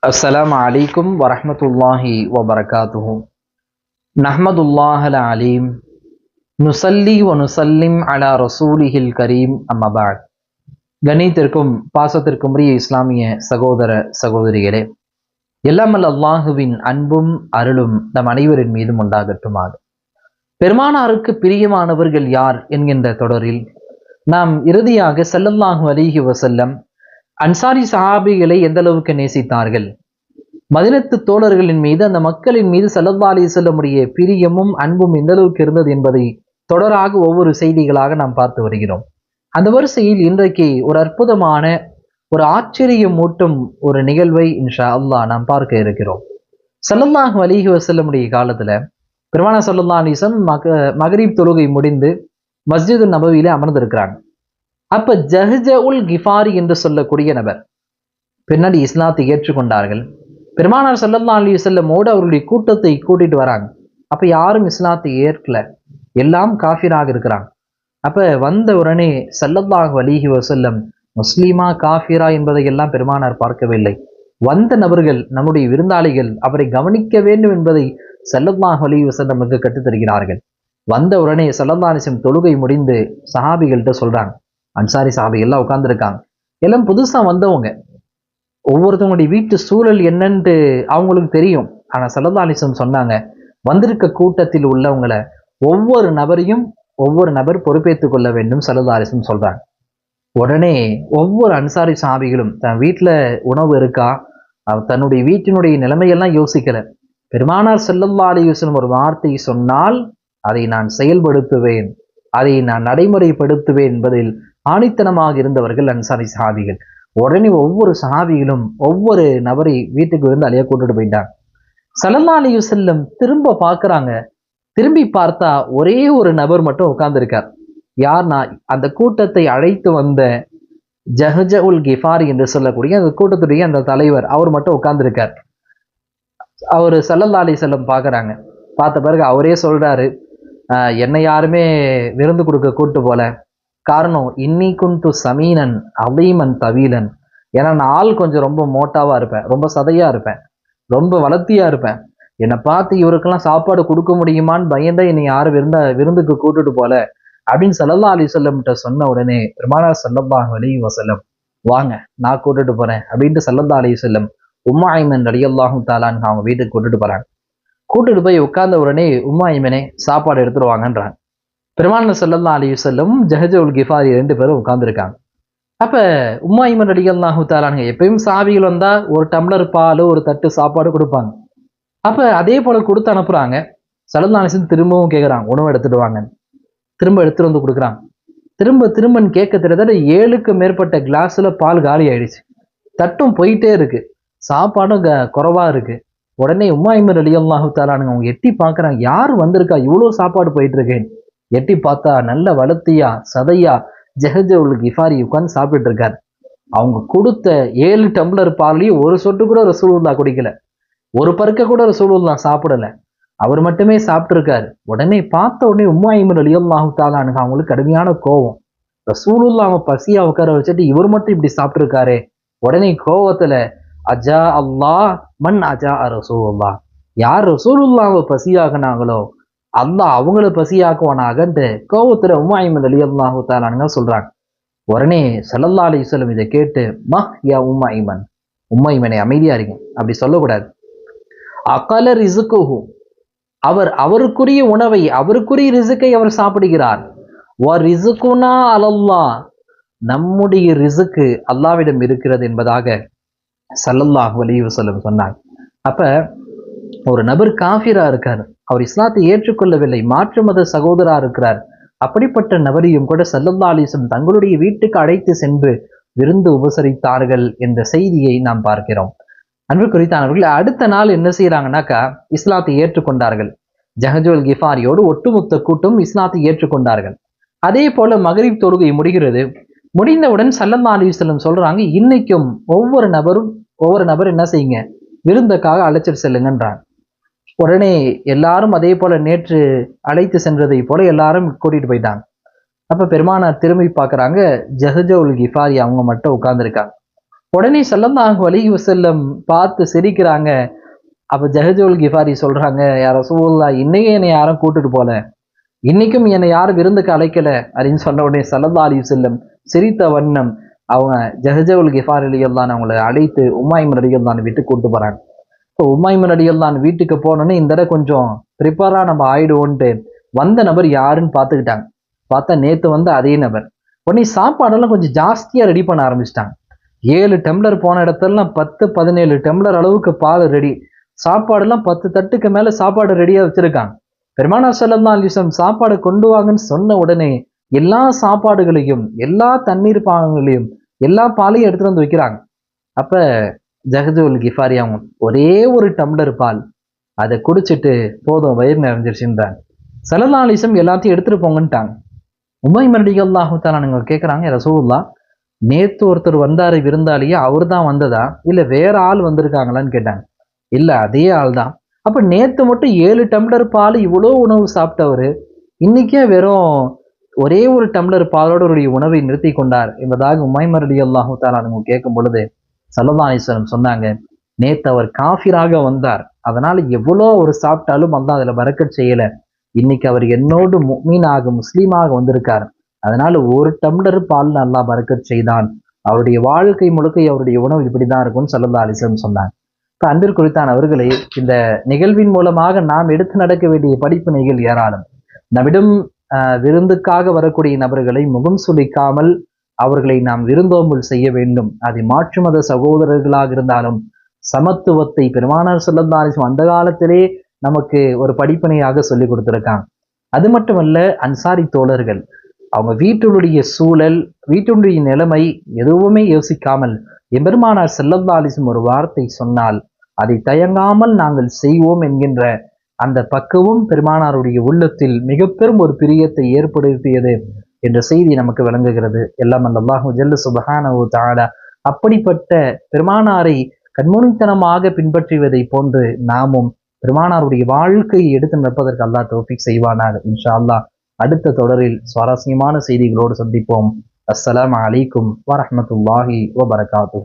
السلام عليكم ورحمة الله وبركاته نحمد الله العليم நுசல்லி வனுசல்லிம் அலா ரசூலிஹில் கரீம் அம்மா பஅத். கண்ணியத்திற்கும் பாசத்திற்கும் உரிய இஸ்லாமிய சகோதர சகோதரிகளே, எல்லாமல் அல்லாஹுவின் அன்பும் அருளும் நம் அனைவரின் மீதும் உண்டாகட்டுமாக. பெருமானாருக்கு பிரியமானவர்கள் யார் என்கின்ற தொடரில் நாம் இறுதியாக ஸல்லல்லாஹு அலைஹி வஸல்லம் அன்சாரி சஹாபிகளை எந்த அளவுக்கு நேசித்தார்கள், மதீனத்து தோழர்களின் மீது, அந்த மக்களின் மீது ஸல்லல்லாஹு அலைஹி வஸல்லமுடைய பிரியமும் அன்பும் எந்த அளவுக்கு இருந்தது என்பதை தொடராக ஒவ்வொரு செய்திகளாக நாம் பார்த்து வருகிறோம். அந்த வரிசையில் இன்றைக்கு ஒரு அற்புதமான ஒரு ஆச்சரியமூட்டும் ஒரு நிகழ்வை இன்ஷா அல்லாஹ் நாம் பார்க்க இருக்கிறோம். ஸல்லல்லாஹு அலைஹி வஸல்லமுடைய காலத்துல பெருமானார் ஸல்லல்லாஹு அலைஹி வஸல்லம் மக்ரிப் தொழுகை முடிந்து மஸ்ஜிது நபவியில அமர்ந்திருக்கிறாங்க. அப்ப ஜஹ்ஜஉல் கிஃபாரி என்று சொல்லக்கூடிய நபர் பின்னாடி இஸ்லாத்தை ஏற்றுக்கொண்டார்கள். பெருமானார் ஸல்லல்லாஹு அலைஹி வஸல்லமோடு அவருடைய கூட்டத்தை கூட்டிட்டு வராங்க. அப்ப யாரும் இஸ்லாத்தை ஏற்கல, எல்லாம் காஃபிராக இருக்கிறாங்க. அப்ப வந்த உடனே ஸல்லல்லாஹு அலைஹி வஸல்லம் முஸ்லிமா காஃபிரா என்பதை எல்லாம் பெருமானார் பார்க்கவில்லை. வந்த நபர்கள் நம்முடைய விருந்தாளிகள், அவரை கவனிக்க வேண்டும் என்பதை ஸல்லல்லாஹு அலைஹி வஸல்லம் நமக்கு கற்றுத்தருகிறார்கள். வந்த உடனே ஸல்லல்லாஹு அலைஹி வஸல்லம் தொழுகை முடிந்து சஹாபிகள்கிட்ட சொல்றாங்க, அன்சாரி சஹாபி எல்லாம் உட்கார்ந்துருக்காங்க, எல்லாம் புதுசா வந்தவங்க, ஒவ்வொருத்தவங்களுடைய வீட்டு சூழல் என்னன்னு அவங்களுக்கு தெரியும். ஆனா ஸல்லல்லாஹு அலைஹி வஸல்லம் சொன்னாங்க, வந்திருக்க கூட்டத்தில் உள்ளவங்களை ஒவ்வொரு நபர் பொறுப்பேற்றுக் கொள்ள வேண்டும் ஸல்லல்லாஹு அலைஹி வஸல்லம் சொல்றாங்க. உடனே ஒவ்வொரு அன்சாரி சஹாபிகளும் தன் வீட்டுல உணவு இருக்கா, தன்னுடைய வீட்டினுடைய நிலைமையெல்லாம் யோசிக்கல. பெருமானார் ஸல்லல்லாஹு அலைஹி வஸல்லம் ஒரு வார்த்தை சொன்னால் அதை நான் செயல்படுத்துவேன், அதை நான் நடைமுறைப்படுத்துவேன் என்பதில் ஆணித்தனமாக இருந்தவர்கள் அன்சாரி சஹாபிகள். உடனே ஒவ்வொரு சஹாபிகளும் ஒவ்வொரு நபரை வீட்டுக்கு விருந்தாளியா கூட்டிட்டு போயிட்டாங்க. ஸல்லல்லாஹு அலைஹி வஸல்லம் திரும்ப பார்க்கறாங்க. திரும்பி பார்த்தா ஒரே ஒரு நபர் மட்டும் உட்கார்ந்துருக்கார். யார்னா அந்த கூட்டத்தை அழைத்து வந்த ஜஹ்ஜஉல் கிஃபாரி என்று சொல்லக்கூடிய அந்த கூட்டத்துடைய அந்த தலைவர், அவர் மட்டும் உட்கார்ந்துருக்கார். அவர் ஸல்லல்லாஹு அலைஹி வஸல்லம் பார்க்கறாங்க. பார்த்த பிறகு அவரே சொல்றாரு, என்னை யாருமே விருந்து கொடுக்க கூட்டு போல. காரணம், இன்னி குந்து சமீனன் அதீமன் தவீலன், ஏன்னா நான் ஆள் கொஞ்சம் ரொம்ப மோட்டாவா இருப்பேன், ரொம்ப சதையா இருப்பேன், ரொம்ப வளர்த்தியா இருப்பேன். என்னை பார்த்து இவருக்கெல்லாம் சாப்பாடு கொடுக்க முடியுமான்னு பயந்தா என்னை யாரும் விருந்துக்கு கூட்டுட்டு போல அப்படின்னு ஸல்லல்லாஹு அலைஹி வஸல்லம் சொன்ன உடனே பெருமானார் ஸல்லல்லாஹு அலைஹி வஸல்லம், வாங்க நான் கூட்டிட்டு போறேன் அப்படின்ட்டு ஸல்லல்லாஹு அலைஹி வஸல்லம் உம்மு ஐமன் ரலியல்லாஹு தஆலா அன்ஹா அவங்க வீட்டுக்கு கூட்டிட்டு போறாங்க. கூட்டிட்டு போய் உட்கார்ந்த உடனே உம்மு ஐமனே சாப்பாடு எடுத்துட்டு வாங்கன்றாங்க. பெருமானார் ஸல்லல்லாஹு அலைஹி வஸல்லம் ஜஹ்ஜஉல் கிஃபாரி 2 பேரும் உட்கார்ந்துருக்காங்க. அப்ப உம்மு ஐமன் ரலியல்லாஹு தஆலா அன்ஹா எப்பயும் சஹாபிகள் வந்தா ஒரு டம்ளர் பால், ஒரு தட்டு சாப்பாடு கொடுப்பாங்க. அப்ப அதே போல கொடுத்து அனுப்புறாங்க. ஸல்லல்லாஹு அலைஹி வஸல்லம் திரும்பவும் கேட்குறாங்க, உணவு எடுத்துட்டு வாங்க. திரும்ப எடுத்துட்டு வந்து கொடுக்குறாங்க. திரும்பன்னு கேட்க கிட்டத்தட்ட 7க்கு மேற்பட்ட கிளாஸ்ல பால் காலி ஆயிடுச்சு. தட்டும் போயிட்டே இருக்கு, சாப்பாடும் குறைவா இருக்கு. உடனே உம்மு ஐமன் ரலியல்லாஹு தஆலா அன்ஹா அவங்க எட்டி பார்க்கறாங்க, யார் வந்திருக்கா, இவ்வளவு சாப்பாடு போயிட்டு இருக்கேன். எட்டி பார்த்தா நல்ல வளர்த்தியா சதையா ஜஹ்ஜஉல் கிஃபாரி உட்கார்ந்து சாப்பிட்டு இருக்காரு. அவங்க கொடுத்த 7 டம்ளர் பாலையும் ஒரு சொட்டு கூட ரசூலுல்லாஹ் குடிக்கல, ஒரு பருக்க கூட ரசூலுல்லாஹ் சாப்பிடல, அவர் மட்டுமே சாப்பிட்டு இருக்காரு. உடனே பார்த்த உடனே உம்மு ஐமன் ரலியல்லாஹு தஆலா அன்ஹா அவங்களுக்கு கடுமையான கோபம். ரசூலுல்லாஹ் பசியா உட்கார வச்சுட்டு இவர் மட்டும் இப்படி சாப்பிட்டு இருக்காரு. உடனே கோவத்துல, அஜா அல்லாஹ் மன் அஜா ரசூலுல்லாஹ், யார் ரசூலுல்லாஹ்வை பசியாக்குனாங்களோ அல்லாஹ் அவங்கள பசியாக்குவானாகன்ட்டு கோவத்துல உம்மு ஐமன் ரலியல்லாஹு தஆலா அன்ஹா சொல்றாங்க. உடனே ஸல்லல்லாஹு அலைஹி வஸல்லம் இதை கேட்டு, மஹ் யா உம்மு ஐமன், உம்மு ஐமனே அமைதியா இருங்க, அப்படி சொல்லக்கூடாது. அகல ரிஸ்குஹு, அவருக்குரிய உணவை, அவருக்குரிய ரிஸ்கை அவர் சாப்பிடுகிறார். வ ரிஸ்குனா அலல்லாஹ், நம்முடைய ரிஸ்க் அல்லாஹ்விடம் இருக்கிறது என்பதாக ஸல்லல்லாஹு அலைஹி வஸல்லம் சொன்னாங்க. அப்ப ஒரு நபர் காஃபிரா இருக்கார், அவர் இஸ்லாத்தை ஏற்றுக்கொள்ளவில்லை, மாற்று மத சகோதரா இருக்கிறார். அப்படிப்பட்ட நபரையும் கூட ஸல்லல்லாஹு அலைஹி வஸல்லம் தங்களுடைய வீட்டுக்கு அழைத்து சென்று விருந்து உபசரித்தார்கள் என்ற செய்தியை நாம் பார்க்கிறோம். அன்பு குறித்தானவர்கள், அடுத்த நாள் என்ன செய்யறாங்கன்னாக்கா இஸ்லாத்தை ஏற்றுக்கொண்டார்கள். ஜஹ்ஜுல் கிஃபாரியோடு ஒட்டுமொத்த கூட்டம் இஸ்லாத்தை ஏற்றுக்கொண்டார்கள். அதே போல மக்ரிப் தொழுகை முடிகிறது. முடிந்தவுடன் ஸல்லல்லாஹு அலைஹி வஸல்லம் சொல்றாங்க, இன்னைக்கும் ஒவ்வொரு நபர் என்ன செய்யுங்க, விருந்துக்காக அழைச்சிட்டு செல்லுங்கன்றாங்க. உடனே எல்லாரும் அதே போல நேற்று அழைத்து சென்றதை போல எல்லாரும் கூட்டிட்டு போயிட்டாங்க. அப்ப பெருமானார் திரும்பி பார்க்கறாங்க, ஜஹ்ஜஉல் கிஃபாரி அவங்க மட்டும் உட்கார்ந்துருக்காங்க. உடனே ஸல்லல்லாஹு அலைஹி வஸல்லம் பார்த்து சிரிக்கிறாங்க. அப்ப ஜஹஜுல் கிஃபாரி சொல்றாங்க, யா ரசூலுல்லாஹ், இன்னைக்கு என்னை யாரும் கூட்டிட்டு போல, இன்னைக்கும் என்னை யாரும் விருந்துக்கு அழைக்கல அப்படின்னு சொன்ன உடனே ஸல்லல்லாஹு அலைஹி வஸல்லம் சிரித்த வண்ணம் அவங்க ஜஹஜுல் கிஃபாரி ரலியல்லாஹு அன்ஹு அவங்களை அழைத்து உம்மைமன் ரலியல்லாஹு அன்ஹு வீட்டுக்கு கூட்டு போறாங்க. இப்போ உம்மைமன் ரலியல்லாஹு அன்ஹு வீட்டுக்கு போனோன்னே இந்த தடவை கொஞ்சம் ப்ரிப்பேரா நம்ம ஆயிடுவோன்ட்டு வந்த நபர் யாருன்னு பார்த்துக்கிட்டாங்க. பார்த்தா நேத்து வந்த அதே நபர். உடனே சாப்பாடெல்லாம் கொஞ்சம் ஜாஸ்தியா ரெடி பண்ண ஆரம்பிச்சிட்டாங்க. 7 டம்ளர் போன இடத்துலலாம் 10, 17 டம்ளர் அளவுக்கு பால் ரெடி. சாப்பாடெல்லாம் 10 தட்டுக்கு மேல சாப்பாடு ரெடியா வச்சிருக்காங்க. பெருமானார் ஸல்லல்லாஹு அலைஹி வஸல்லம் சாப்பாடு கொண்டு வாங்கன்னு சொன்ன உடனே எல்லா சாப்பாடுகளையும், எல்லா தண்ணீர் பாகங்களையும், எல்லா பாலையும் எடுத்துட்டு வந்து வைக்கிறாங்க. அப்ப ஜஹஜுல் கிஃபாரி அவங்க ஒரே ஒரு டம்ளர் பால் அதை குடிச்சிட்டு போதும் வயிறு நிறைஞ்சிருச்சுன்றாங்க. ஸல்லல்லாஹு அலைஹி வஸல்லம் எல்லாத்தையும் எடுத்துட்டு போங்கன்ட்டாங்க. உமைமர் ரலியல்லாஹு தஆலா அன்ஹு கேட்குறாங்க, ரசூலுல்லாஹ், நேத்து ஒருத்தர் வந்தாரு விருந்தாளியே, அவர் தான் வந்ததா இல்ல வேற ஆள் வந்திருக்காங்களான்னு கேட்டாங்க. இல்ல அதே ஆள் தான். அப்ப நேத்து மட்டும் 7 டம்ளர் பால் இவ்வளோ உணவு சாப்பிட்டவரு இன்னைக்கே வெறும் ஒரே ஒரு டம்ளர் பாலோட அவருடைய உணவை நிறுத்தி கொண்டார் என்பதாக உமைமர் ரலியல்லாஹு தஆலா அன்ஹு கேட்கும் பொழுது ஸல்லல்லாஹு அலைஹி வஸல்லம் சொன்னாங்க, நேத்து அவர் காஃபிராக வந்தார், அதனால எவ்வளோ அவர் சாப்பிட்டாலும் அல்லாஹ் அதுல பரக்கத் செய்யல. இன்னைக்கு அவர் என்னோடு முஃமினாக முஸ்லீமாக வந்திருக்கார், அதனால ஒரு டம்ளர் பால் அல்லாஹ் பரக்கத் செய்தான். அவருடைய வாழ்க்கை முழுக்க அவருடைய உணவு இப்படிதான் இருக்கும்னு ஸல்லல்லாஹு அலைஹி வஸல்லம் சொன்னாங்க. இப்ப அன்பிற்குரித்தான் அவர்களே, இந்த நிகழ்வின் மூலமாக நாம் எடுத்து நடக்க வேண்டிய படிப்பினைகள் ஏராளம். நம்மிடம் விருந்துக்காக வரக்கூடிய நபர்களை முகம் சுளிக்காமல் அவர்களை நாம் விருந்தோம்பல் செய்ய வேண்டும். அது மாற்று மத சகோதரர்களாக இருந்தாலும் சமத்துவத்தை பெருமானார் ஸல்லல்லாஹு அலைஹி வஸல்லம் அந்த காலத்திலே நமக்கு ஒரு படிப்பினையாக சொல்லி கொடுத்திருக்காங்க. அது மட்டுமல்ல, அன்சாரி தோழர்கள் அவங்க வீட்டினுடைய சூழல், வீட்டினுடைய நிலைமை எதுவுமே யோசிக்காமல் எம்பெருமானார் ஸல்லல்லாஹு அலைஹி வஸல்லம் ஒரு வார்த்தை சொன்னால் அதை தயங்காமல் நாங்கள் செய்வோம் என்கின்ற அந்த பக்குவம் பெருமானாருடைய உள்ளத்தில் மிக பெரும் ஒரு பிரியத்தை ஏற்படுத்தியது என்ற செய்தி நமக்கு விளங்குகிறது. எல்லாம் அல்லாஹு ஜல்ல சுப்ஹானஹு தஆலா அப்படிப்பட்ட பெருமானாரை கண்மூடித்தனமாக பின்பற்றுவதை போன்று நாமும் பெருமானாருடைய வாழ்க்கையை எடுத்து நடப்பதற்கு அல்லாஹ் தௌஃபீக் செய்வானாக. இன்ஷா அல்லாஹ் அடுத்த தொடரில் சுவாரஸ்யமான செய்திகளோடு சந்திப்போம். அஸ்ஸலாமு அலைக்கும் வரஹ்மத்துல்லாஹி வபரகாத்துஹு.